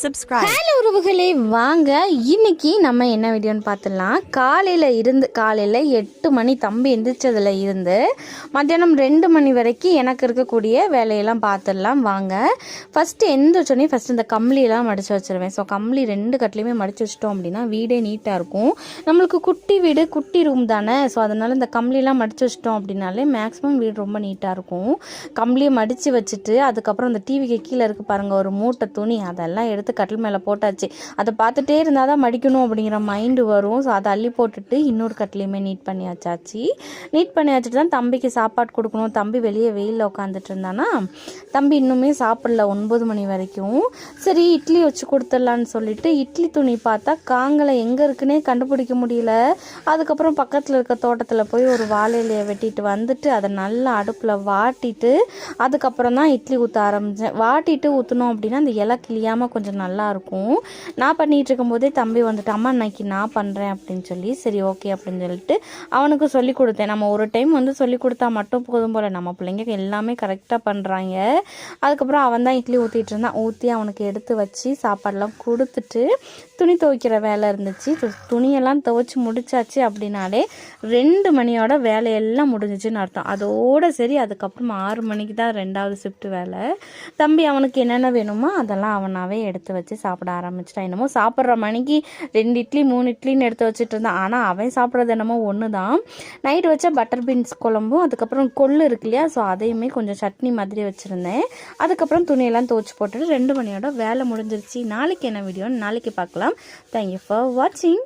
subscribe. Hello உறவுகளே, வாங்க இன்னைக்கு நம்ம என்ன வீடியோன்னு பார்த்துடலாம். காலையில் 8 மணி தம்பி எந்திரிச்சதில் இருந்து மத்தியானம் 2 மணி வரைக்கும் எனக்கு இருக்கக்கூடிய வேலையெல்லாம் பார்த்துடலாம் வாங்க. ஃபஸ்ட்டு எந்திரிச்சோடனே இந்த கம்பளியெல்லாம் மடித்து வச்சுருவேன். ஸோ கம்பளி 2 கட்டிலையுமே மடித்து வச்சிட்டோம் அப்படின்னா வீடே நீட்டாக இருக்கும். நம்மளுக்கு குட்டி வீடு, குட்டி ரூம் தானே. ஸோ அதனால் இந்த கம்பளியெல்லாம் மடித்து வச்சிட்டோம் அப்படின்னாலே மேக்ஸிமம் வீடு ரொம்ப நீட்டாக இருக்கும். கம்பளியை மடித்து வச்சுட்டு அதுக்கப்புறம் இந்த டிவிக்கு கீழே இருக்குது பாருங்கள் ஒரு மூட்டை துணி, அதெல்லாம் எடுத்து கட்டில் மேலே போட்டாச்சு. அதை பார்த்துட்டே இருந்தால் தான் மடிக்கணும் அப்படிங்கிற மைண்டு வரும். ஸோ அதை அள்ளி போட்டுட்டு இன்னொரு கட்டிலையுமே நீட் பண்ணி வச்சுட்டு தான் தம்பிக்கு சாப்பாடு கொடுக்கணும். தம்பி வெளியே வெயிலில் உட்காந்துட்டு இருந்தானா, தம்பி இன்னுமே சாப்பிடல 9 மணி வரைக்கும். சரி இட்லி வச்சு கொடுத்துடலான்னு சொல்லிட்டு இட்லி துணி பார்த்தா காங்கலை எங்கே இருக்குன்னே கண்டுபிடிக்க முடியல. அதுக்கப்புறம் பக்கத்தில் இருக்க தோட்டத்தில் போய் ஒரு வாழை இலையை வெட்டிட்டு வந்துட்டு அதை நல்லா அடுப்பில் வாட்டிட்டு அதுக்கப்புறம் தான் இட்லி ஊற்ற ஆரம்பித்தேன். வாட்டிட்டு ஊற்றணும் அப்படின்னா அந்த இலை கிளியாமல் கொஞ்சம் நல்லாயிருக்கும். நான் பண்ணிகிட்டு இருக்கும்போதே தம்பி வந்துட்டு, அம்மா இன்னைக்கு நான் பண்ணுறேன் அப்படின்னு சொல்லி, சரி ஓகே அப்படின்னு சொல்லிட்டு அவனுக்கு சொல்லி கொடுத்தேன். நம்ம ஒரு டைம் சொல்லி கொடுத்தா மட்டும் போதும் போல், நம்ம பிள்ளைங்க எல்லாமே கரெக்டாக பண்ணுறாங்க. அதுக்கப்புறம் அவன் தான் இட்லி ஊற்றிட்டு இருந்தான். ஊற்றி அவனுக்கு எடுத்து வச்சு சாப்பாடெல்லாம் கொடுத்துட்டு துணி துவைக்கிற வேலை இருந்துச்சு. துணியெல்லாம் துவைச்சி முடிச்சாச்சு அப்படின்னாலே 2 மணியோட வேலையெல்லாம் முடிஞ்சிச்சுன்னு அர்த்தம். அதோடு சரி அதுக்கப்புறம் 6 மணிக்கு தான் 2வது ஷிஃப்ட் வேலை. தம்பி அவனுக்கு என்னென்ன வேணுமோ அதெல்லாம் அவனாவே எடுத்து வச்சு சாப்பிட ஆரம்பிச்சிட்டான். என்னமோ சாப்பிட்ற மணிக்கு 2 இட்லி 3 இட்லின்னு எடுத்து வச்சுட்டு இருந்தான். ஆனால் அவன் சாப்பிட்றது என்னமோ ஒன்று தான். நைட்டு வச்ச பட்டர் பீன்ஸ் குழம்பும் அதுக்கப்புறம் கொள்ளு இருக்கு இல்லையா, ஸோ அதையுமே கொஞ்சம் சட்னி மாதிரி வச்சுருந்தேன். அதுக்கப்புறம் துணியெல்லாம் துவைச்சி போட்டுட்டு 2 மணியோட வேலை முடிஞ்சிருச்சு. நாளைக்கு என்ன வீடியோன்னு நாளைக்கு பார்க்கலாம். தேங்க்யூ ஃபார் வாட்சிங்.